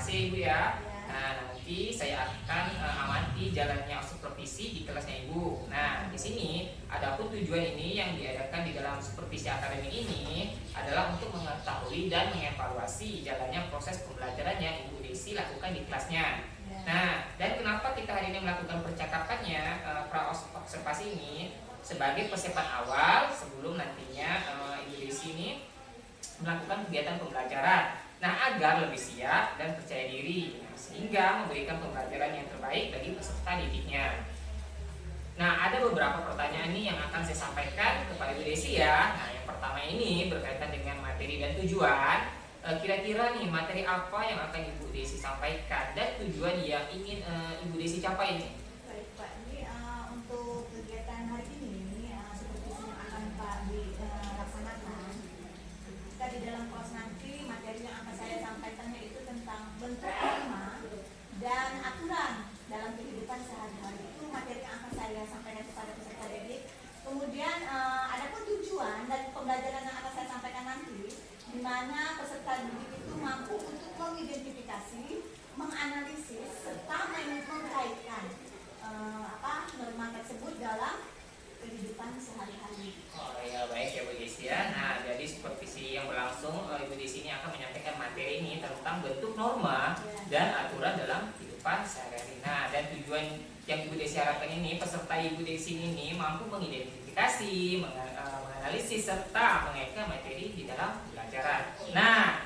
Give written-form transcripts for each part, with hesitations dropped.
kasih ya Ibu ya. Ya. Nah, nanti saya akan amati jalannya supervisi di kelasnya Ibu. Nah, di sini adapun tujuan ini yang diadakan di dalam supervisi akademik ini adalah untuk mengetahui dan mengevaluasi jalannya proses pembelajaran yang Ibu Desi lakukan di kelasnya. Ya. Nah, dan kenapa kita hari ini melakukan percakapannya pra observasi ini sebagai persiapan awal sebelum nantinya Ibu Desi ini melakukan kegiatan pembelajaran. Nah, agar lebih siap dan percaya diri, sehingga memberikan pembelajaran yang terbaik bagi peserta didiknya. Nah, ada beberapa pertanyaan nih yang akan saya sampaikan kepada Ibu Desi ya. Nah, yang pertama ini berkaitan dengan materi dan tujuan. Kira-kira nih materi apa yang akan Ibu Desi sampaikan dan tujuan yang ingin Ibu Desi capai nih? Baik Pak, ini untuk kegiatan hari ini seperti yang akan Pak dilaksanakan. Kita di dalam kelas nanti materi yang akan saya sampaikan yaitu tentang bentuk norma dan aturan dalam kehidupan sehari-hari. Itu materi yang akan saya sampaikan kepada peserta didik. Kemudian ada pun tujuan dan pembelajaran yang akan saya sampaikan nanti, di mana peserta didik itu mampu untuk mengidentifikasi, menganalisis serta mengkaitkan norma tersebut dalam kehidupan sehari-hari. Oh ya, baik ya Bu Desi ya. Nah, jadi supervisi yang berlangsung Ibu Desi ini akan menyampaikan materi ini tentang bentuk norma dan aturan dalam kehidupan sehari-hari. Nah, dan tujuan yang Ibu Desi harapkan ini peserta Ibu Desi ini mampu mengidentifikasi, menganalisis serta mengaitkan materi di dalam pembelajaran. Nah,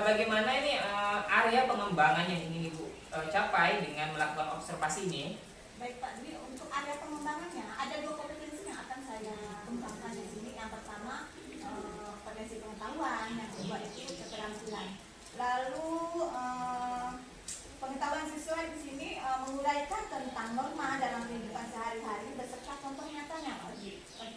bagaimana ini area pengembangan yang ingin Ibu capai dengan melakukan observasi ini? Baik Pak, jadi untuk area pengembangannya ada dua kompetensi yang akan saya kembangkan di sini. Yang pertama potensi pengetahuan, yang kedua itu keterampilan. Lalu pengetahuan siswa di sini menguraikan tentang norma dalam kehidupan sehari-hari beserta contoh nyatanya,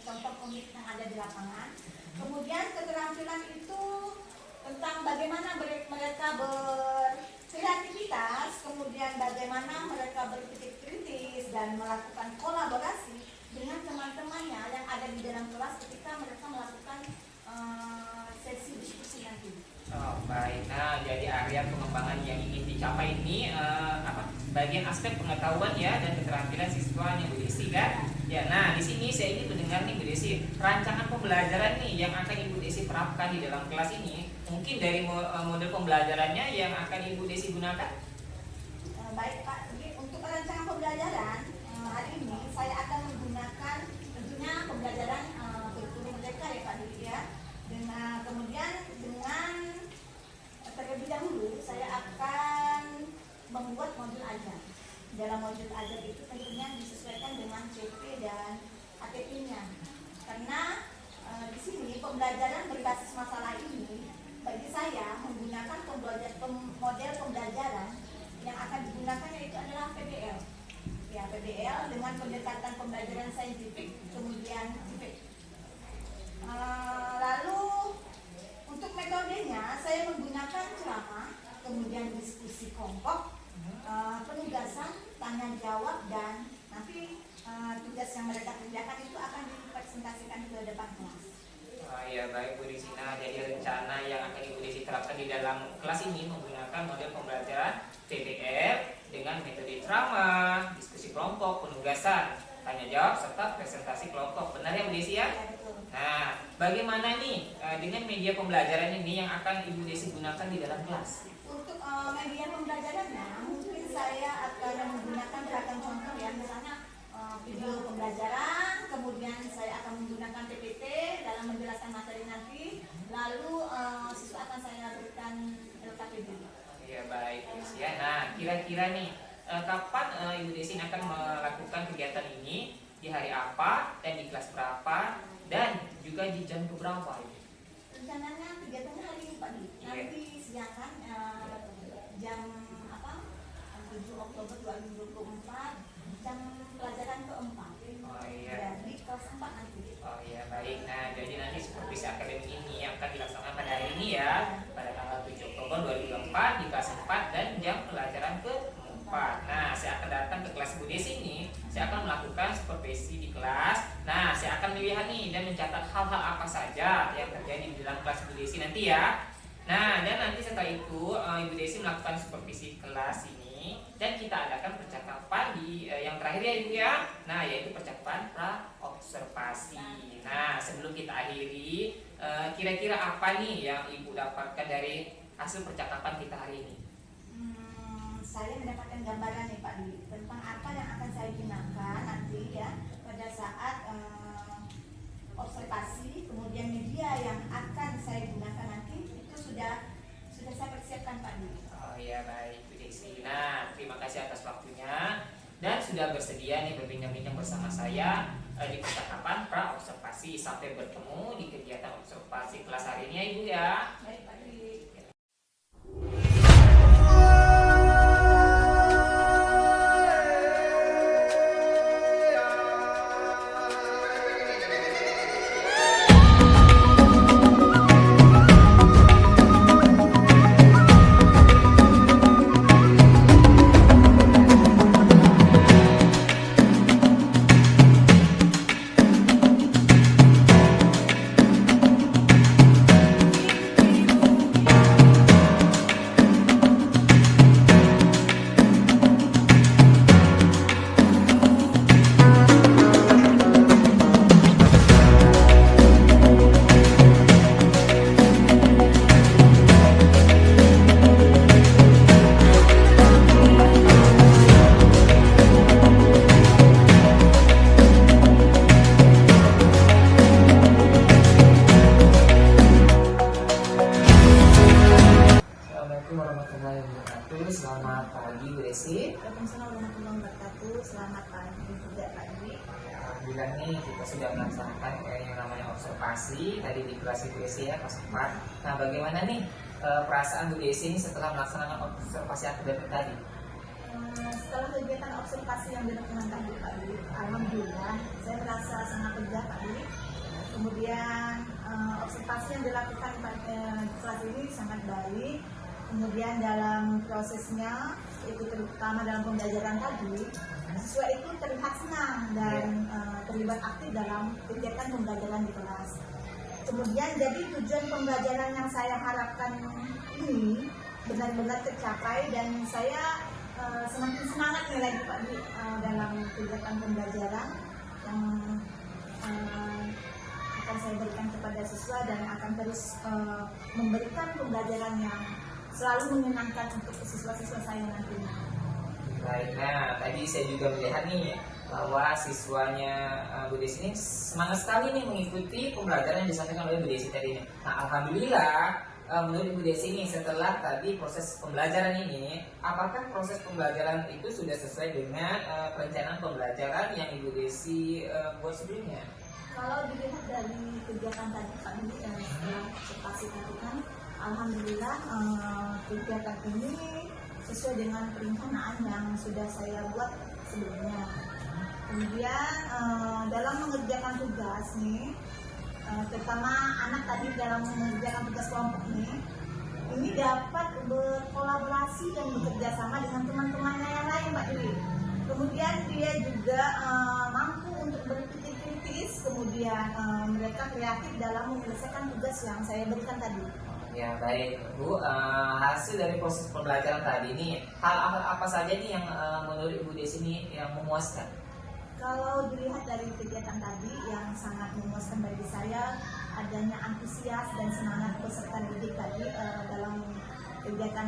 contoh konkret yang ada di lapangan. Kemudian keterampilan itu tentang bagaimana mereka berkreativitas, kemudian bagaimana mereka berpikir kritis dan melakukan kolaborasi dengan teman-temannya yang ada di dalam kelas ketika mereka melakukan sesi diskusi nanti. Oh, baik. Nah, jadi area pengembangan yang ingin dicapai ini bagian aspek pengetahuan ya dan keterampilan siswa yang Bu Desi kan? Ya, nah di sini saya ingin mendengar nih Bu Desi, rancangan pembelajaran nih yang akan Ibu Desi terapkan di dalam kelas ini, mungkin dari model pembelajarannya yang akan Ibu Desi gunakan. Baik Pak, jadi untuk rancangan pembelajaran hari ini saya akan menggunakan tentunya pembelajaran kurikulum merdeka ya Pak Didi ya. Kemudian dengan terlebih dahulu saya akan membuat modul ajar. Dalam modul ajar itu tentunya disesuaikan dengan CP dan ATP-nya. Karena di sini pembelajaran berbasis masalah ini bagi saya menggunakan model pembelajaran yang akan digunakan yaitu adalah PBL. Ya, PBL dengan pendekatan pembelajaran saintifik kemudian TIPIK. Lalu untuk metodenya saya menggunakan ceramah, kemudian diskusi kelompok, penugasan, tanya jawab, dan nanti tugas yang mereka kerjakan itu akan dipresentasikan ke depan kelas. Oh iya, baik Bu Desi. Nah, jadi rencana yang akan Ibu Desi terapkan di dalam kelas ini menggunakan model pembelajaran PBL dengan metode ceramah, diskusi kelompok, penugasan, tanya jawab, serta presentasi kelompok. Benar ya Bu Desi ya? Ya, betul. Nah, bagaimana nih dengan media pembelajaran ini yang akan Ibu Desi gunakan di dalam kelas? Untuk media pembelajarannya mungkin saya akan menggunakan beragam contoh ya, misalnya video pembelajaran, kemudian saya akan menggunakan PPT dalam menjelaskan materi nanti, lalu siswa akan saya berikan LKPD. Ya baik Bu Desi ya. Nah, kira-kira nih kapan Ibu Desi akan melakukan kegiatan ini, di hari apa dan di kelas berapa dan juga di jam berapa ini? Rencananya kegiatannya hari ini Pak Di. Nanti siang kan jam 7 Oktober 2024 jam pelajaran keempat. Oh iya. Ya, di kelas 4 nanti. Oh iya, baik. Nah, jadi nanti supervisi akademik ini akan dilaksanakan pada hari ini ya, pada tanggal 7 Oktober 2024 di kelas 4 dan jam pelajaran ke-4. Nah, saya akan datang ke kelas Bu Desi ini. Saya akan melakukan supervisi di kelas. Nah, saya akan melihat nih dan mencatat hal-hal apa saja yang terjadi di dalam kelas Bu Desi nanti ya. Nah, dan nanti setelah itu Ibu Desi melakukan supervisi kelas ini dan kita adakan percakapan di yang terakhir ya Ibu ya. Nah, yaitu percakapan pra-observasi. Nah, sebelum kita akhiri, kira-kira apa nih yang Ibu dapatkan dari hasil percakapan kita hari ini? Saya mendapatkan gambaran nih Pak Dwi tentang apa yang akan saya gunakan nanti ya pada saat observasi, kemudian media yang akan saya gunakan nanti itu sudah saya persiapkan Pak Dwi. Oh ya, baik Bu Desi. Nah, terima kasih atas waktunya dan sudah bersedia nih berbincang-bincang bersama saya di percakapan pra-observasi. Sampai bertemu di kegiatan observasi kelas hari ini ya Ibu ya. Baik Pak Dwi. Selamat pagi Bu Desi. Waalaikumsalam warahmatullahi wabarakatuh. Selamat pagi juga Pak Dwi. Alhamdulillah nih kita sudah melaksanakan yang namanya observasi tadi di kelas Bu Desi ya kelas 4. Nah, bagaimana nih perasaan Bu Desi ini setelah melaksanakan observasi akademik tadi? Setelah kegiatan observasi yang dilakukan tadi Pak Dwi, alhamdulillah saya merasa sangat lega Pak Dwi. Kemudian observasi yang dilakukan pada kelas ini sangat baik. Kemudian dalam prosesnya itu terutama dalam pembelajaran tadi, siswa itu terlihat senang dan terlibat aktif dalam kegiatan pembelajaran di kelas. Kemudian jadi tujuan pembelajaran yang saya harapkan ini benar-benar tercapai dan saya semakin semangat nih lagi Pak Dwi dalam kegiatan pembelajaran yang akan saya berikan kepada siswa dan akan terus memberikan pembelajaran yang selalu menyenangkan untuk siswa-siswa saya nantinya. Baik, nah tadi saya juga melihat nih bahwa siswanya Bu Desi ini semangat sekali nih mengikuti pembelajaran yang disampaikan oleh Bu Desi tadi ini. Nah, alhamdulillah menurut Bu Desi ini setelah tadi proses pembelajaran ini, apakah proses pembelajaran itu sudah sesuai dengan perencanaan pembelajaran yang Ibu Desi buat sebelumnya? Kalau dilihat dari kegiatan tadi Pak Dwi yang setelah observasi tadi kan, alhamdulillah kegiatan ini sesuai dengan perencanaan yang sudah saya buat sebelumnya. Kemudian dalam mengerjakan tugas nih, terutama anak tadi dalam mengerjakan tugas kelompok ini dapat berkolaborasi dan bekerja sama dengan teman-temannya yang lain Pak Dwi. Kemudian dia juga mampu untuk berpikir kritis, kemudian mereka kreatif dalam menyelesaikan tugas yang saya berikan tadi. Ya baik Bu, hasil dari proses pembelajaran tadi ini hal apa saja nih yang menurut Ibu Desi ini yang memuaskan? Kalau dilihat dari kegiatan tadi yang sangat memuaskan bagi saya adanya antusias dan semangat peserta didik tadi dalam kegiatan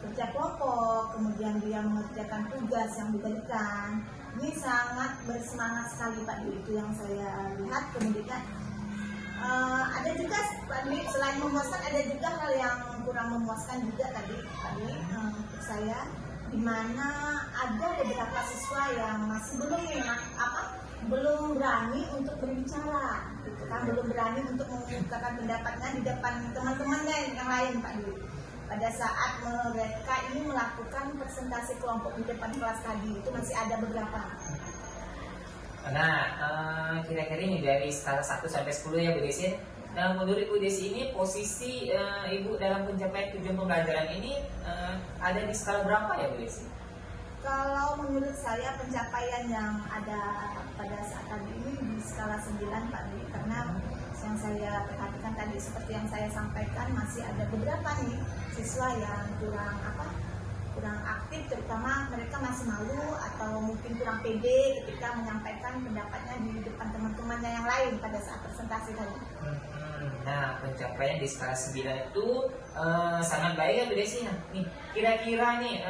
kerja kelompok, kemudian dia mengerjakan tugas yang diberikan. Ini sangat bersemangat sekali Pak Dwi, itu yang saya lihat. Kemudian ada juga Pak Dwi, selain memuaskan ada juga hal yang kurang memuaskan juga tadi Pak Dwi untuk saya, di mana ada beberapa siswa yang masih belum berani untuk berbicara, gitu kan, belum berani untuk mengungkapkan pendapatnya di depan teman-temannya yang lain Pak Dwi. Pada saat mereka ini melakukan presentasi kelompok di depan kelas tadi itu masih ada beberapa. Nah, kira-kira ini dari skala 1 sampai 10 ya Bu Desi. Nah, menurut Bu Desi ini posisi Ibu dalam pencapaian tujuan pembelajaran ini ada di skala berapa ya Bu Desi? Kalau menurut saya pencapaian yang ada pada saat tadi ini di skala 9 Pak Dwi, karena yang saya perhatikan tadi seperti yang saya sampaikan, masih ada beberapa nih siswa yang kurang aktif, terutama mereka masih malu atau mungkin kurang pede ketika menyampaikan pendapatnya di depan teman-temannya yang lain pada saat presentasi tadi. Nah, pencapaian di skala 9 itu sangat baik ya Bu Desi. Nih, kira-kira nih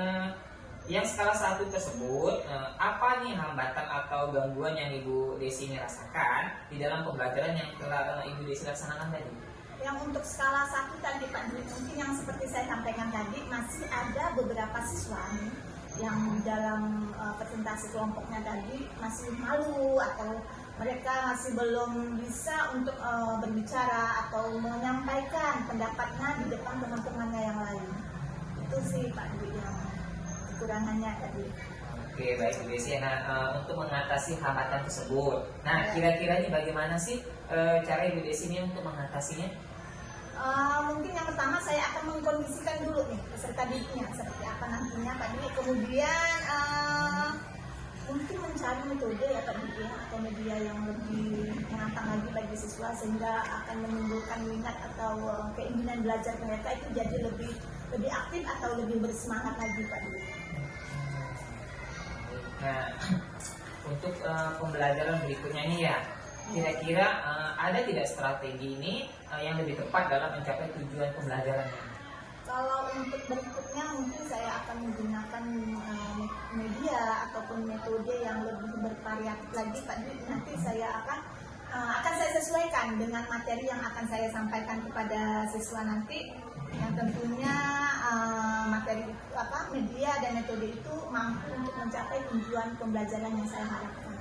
yang skala 1 tersebut, apa nih hambatan atau gangguan yang Ibu Desi ini rasakan di dalam pembelajaran yang telah Ibu Desi laksanakan tadi? Yang untuk skala 1 tadi Pak Dwi, mungkin yang seperti saya sampaikan tadi, masih ada beberapa siswa nih yang di dalam presentasi kelompoknya tadi masih malu atau mereka masih belum bisa untuk berbicara atau menyampaikan pendapatnya di depan teman-temannya yang lain. Itu sih Pak Dwi yang kekurangannya tadi. Oke, baik Bu Desi. Nah, untuk mengatasi hambatan tersebut, nah kira-kira nih bagaimana sih cara Ibu Desi ini untuk mengatasinya? Mungkin yang pertama saya akan mengkondisikan dulu nih peserta didiknya seperti apa nantinya Pak Dwi. Kemudian mungkin mencari metode ya Pak Dwi atau media yang lebih menantang lagi bagi siswa sehingga akan menimbulkan minat atau keinginan belajar mereka itu jadi lebih aktif atau lebih bersemangat lagi Pak Dwi. Nah, untuk pembelajaran berikutnya nih ya, kira-kira ada tidak strategi ini yang lebih tepat dalam mencapai tujuan pembelajarannya? Kalau untuk berikutnya mungkin saya akan menggunakan media ataupun metode yang lebih bervariatif lagi Pak Dwi. Nanti saya akan saya sesuaikan dengan materi yang akan saya sampaikan kepada siswa nanti, yang tentunya materi media dan metode itu mampu untuk mencapai tujuan pembelajaran yang saya harapkan.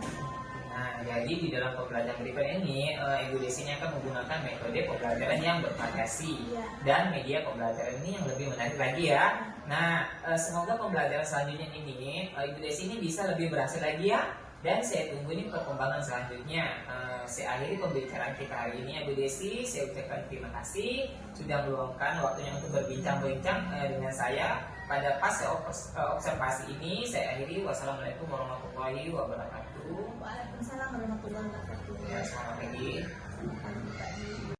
Nah, jadi di dalam pembelajaran berikut ini, Ibu Desi ini akan menggunakan metode pembelajaran yang bervariasi dan media pembelajaran ini yang lebih menarik lagi ya. Nah, semoga pembelajaran selanjutnya ini Ibu Desi ini bisa lebih berhasil lagi ya. Dan saya tunggu ini perkembangan selanjutnya. Saya akhiri pembicaraan kita hari ini Ibu Desi. Saya ucapkan terima kasih sudah meluangkan waktunya untuk berbincang-bincang dengan saya pada fase observasi ini. Saya akhiri. Wassalamualaikum warahmatullahi wabarakatuh. Waalaikumsalam warahmatullahi wabarakatuh. Ya, selamat pagi. Selamat pagi.